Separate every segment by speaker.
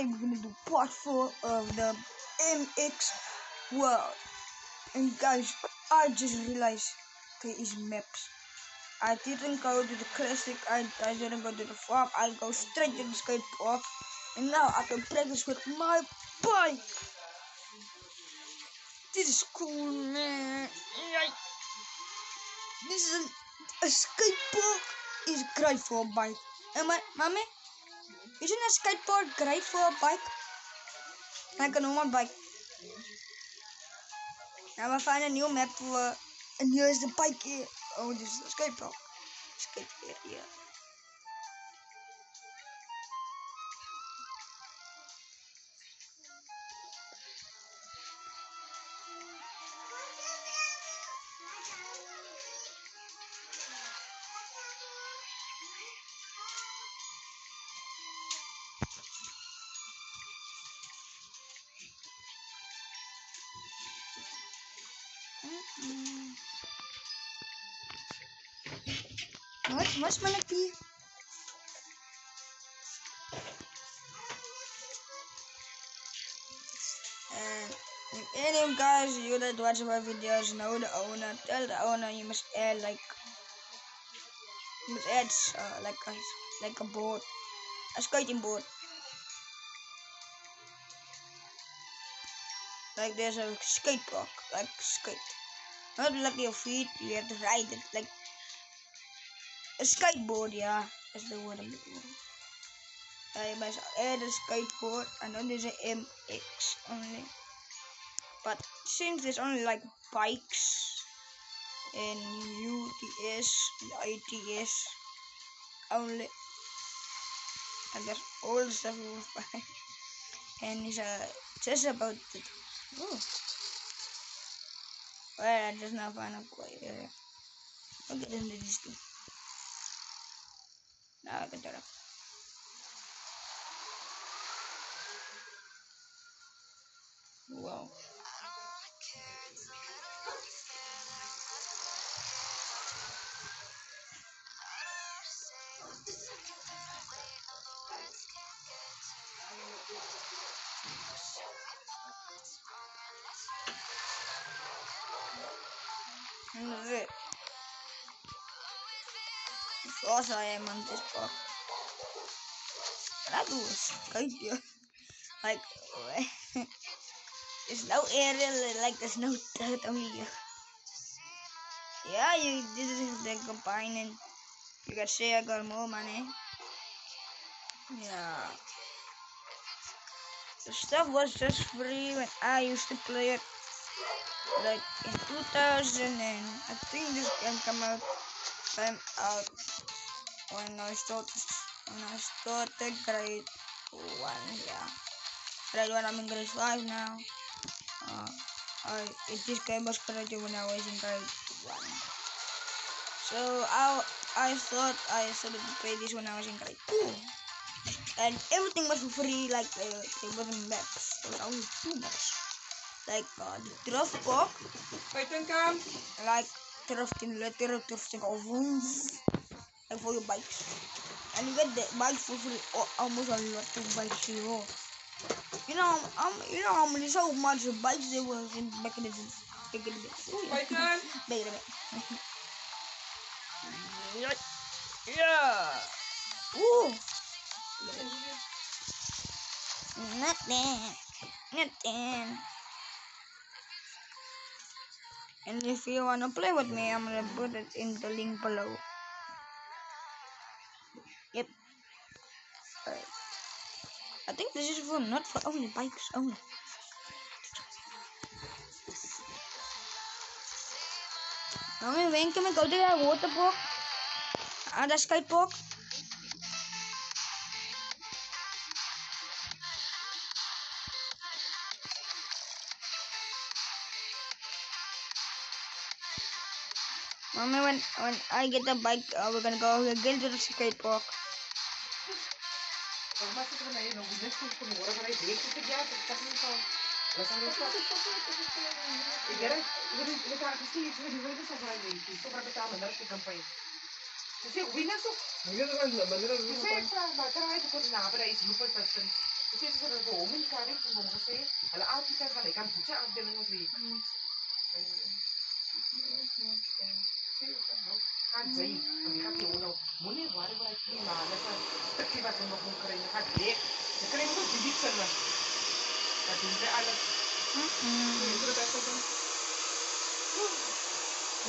Speaker 1: today we're gonna do part 4 of the MX world. And guys, I just realized there is maps. I didn't go to the classic, I didn't go to the farm, I go straight to the skate park. And now I can practice with my bike. This is cool, man. This is a skate park is great for a bike. And mommy, isn't a skate park great for a bike? Like a normal bike. Now I find a new map for, and here's the bike here. Oh, this is the skate park. Skate area. What's my key? And if any of you guys you that watch my videos know the owner, tell the owner you must add like a board, a skating board. Like there's a skate park, like skate. Not like your feet, you have to ride it like a skateboard, yeah. That's the word I'm looking for. I must add a skateboard and then there's a MX only. But since there's only like bikes and UTS and ITS only, and there's all the stuff we will find. And it's just about the well, I just now find a quiet area. I'll get into this thing. Now I can turn up. Wow. And that's it. Of course I am on this park. But I do a skate here. Like, there's no area, like there's no dirt only here. Yeah, this is the component. You can say I got more money. Yeah. The stuff was just free when I used to play it. Like in 2000 and I think this game came out when I started grade 1, yeah. Grade 1, I'm in grade 5 now. This game was created when I was in grade 1. So I thought I started to play this when I was in grade 2. And everything was for free, like there wasn't maps. There was only 2 maps. Like the Turf Park. Like drifting like for your bikes. And you get the bikes for free, almost a lot of bikes here. You know how many so much bikes there was in back in the day. Wait a minute. Yeah. Ooh. Nothing. And if you wanna play with me, I'm gonna put it in the link below. Yep. Alright. I think this is for not for only bikes only. Mommy, when can we go to the water park? The skate park? Mommy, when I get the bike, we're gonna go again to the skate park.
Speaker 2: Kasi sa nag-uumin ka rin kung kasi alaati ka ka ikan pucha ang din mo si. Kasi kan say ang ikati uno muni wari wari kima na sa takibat mo kung kare na kadek. Kare mo bidik sa na. Kadinda alas. Ito ba ito?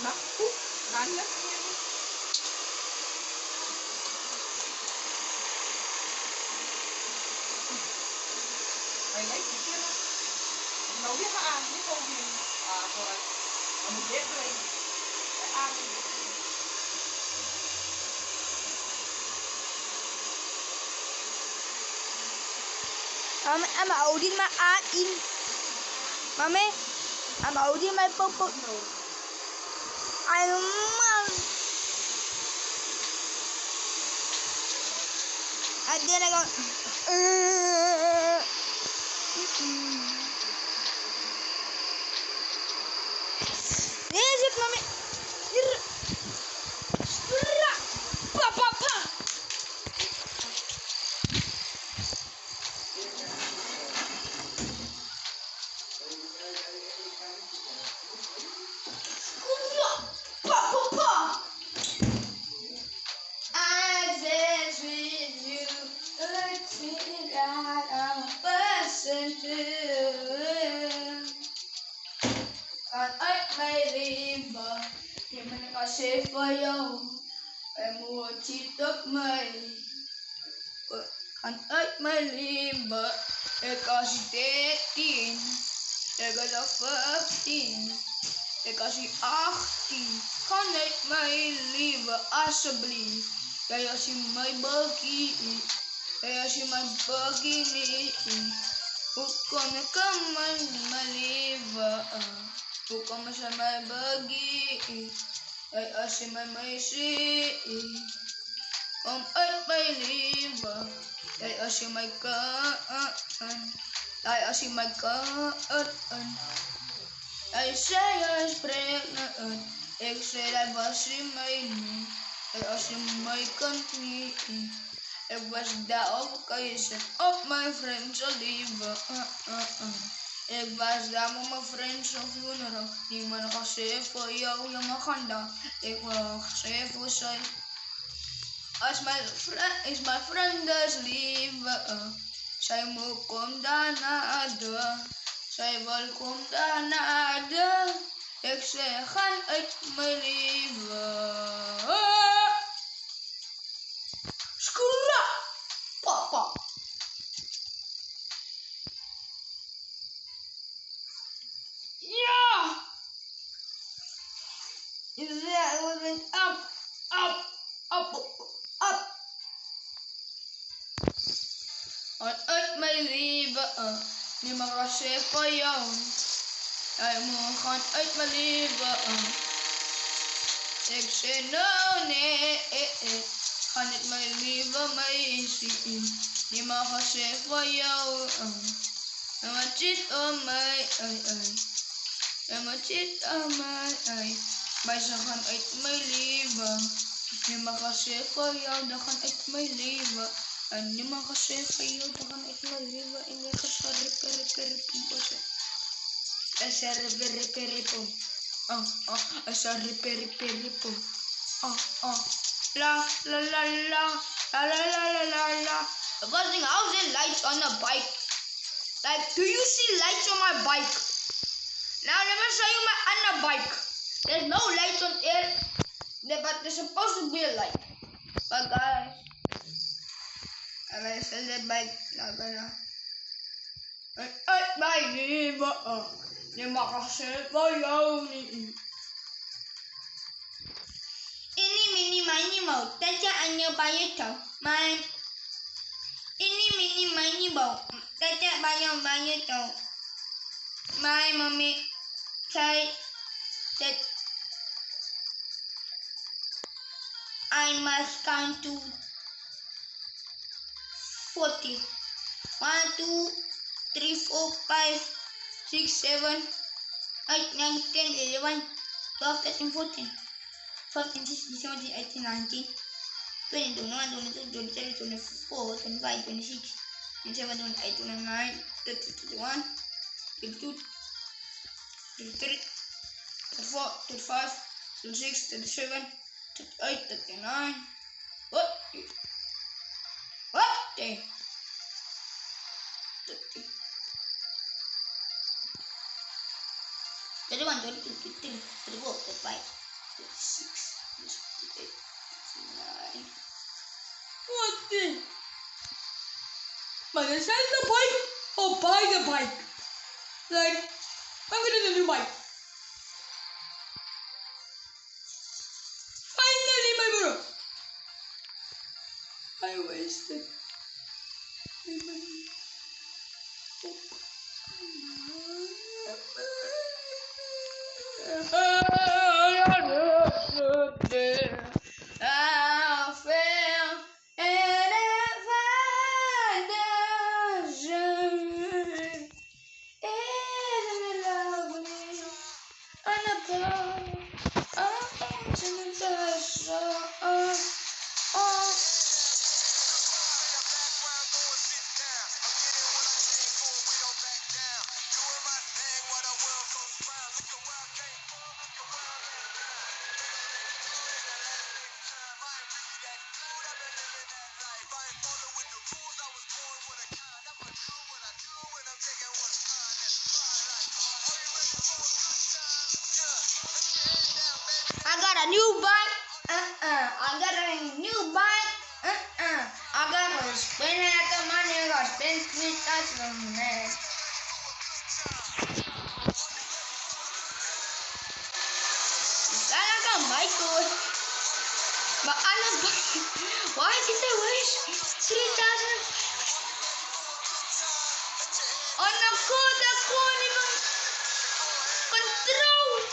Speaker 2: Naku, nalas niya. Ay, kikir na. Nauwi ka hindi ko uwi. Sorat. Ang get rin.
Speaker 1: I'm holding my eye in. Mommy, I'm holding my popo. I'm. And then I go. Yes, it, mommy. Pa pa pa. Pa pa pa. I dance with you. Let's me that I'm a person too. Kan uit mijn leven, je bent als ik voor jou, en moet je op mij. Kan uit mijn leven, ik was 13, ik was 15, ik was 18. Kan uit mijn leven, alsjeblieft. Jij als je mij begint, jij als je mij begint. Hoe kom ik aan mijn leven? Hoe kom ik aan mijn begin? Jij als je mij ziet, kom uit mijn leven. Jij als je mij kan, jij als je mij kan. Jij zei je spreekt, ik zei dat was je mij niet. Jij als je mij kan niet. Ik was daar op keuze op mijn vriendse leven. Ik was daar met mijn vriendse funeral. Niemand gaat zeer voor jou, je mag gaan dan. Ik wil zeer voor zij. Als mijn vriend is mijn vriendens lieve. Zij moet komen daarna de. Zij wil komen daarna de. Ik zeg gaan uit mijn leven. Skura! Papa! Ja! Yeah, it was up, up, up, up. Uit mijn leven, niemand was zeer voor jou. Jij moet gaan uit mijn leven. Ik zei no, nee, ga niet mijn leven mee zien. Niemand was zeer voor jou. En wat zit om mij, en wat zit om mij. Maar ze gaan uit mijn leven. Niemand gaat zeer voor jou, dan gaan uit mijn leven. En niemand gaat zeer voor jou, dan gaan uit mijn leven. En ik ga zo rippen. Rippen. Esa rippen. La. The first thing, how's there lights on the bike? Like, do you see lights on my bike? Now let me show you my other bike. There's no lights on there, but there's supposed to be a light. But guys, I'm gonna sell that bike. Not gonna. Uit mijn leven, je mag er zeer voor jou niet. Ini mini mini mo, tata anya bayeto, my. Ini mini mini mo, tata bayeto. My mommy said that I must count to 40. 1, 2, 3, 4, 5, 6, 7, 8, 9, 10, 11, 12, 13, 14, 15, 16, 17, 18, 19, 20, 21, 22, 23, 24, 25, 26, 27, 28, 29, 30, 31, 32, 33, 34, 35, 36, 37, 38, 39. What? What? 30, 31, 32, 33, 34, 35, 36, 38, 39. What the? But is that the bike or buy the bike? Like, I'm gonna get a new bike. Finally, my bro. I wasted my money. I fell in a foundation. Isn't it lovely? On a boat, oh, in the desert, oh. I got a new bike. I got a new bike. I got to spend half the money. I got to spend 3,000 on that. I got Michael. But I love bike. Why did they waste 3,000 on a code that can't even control?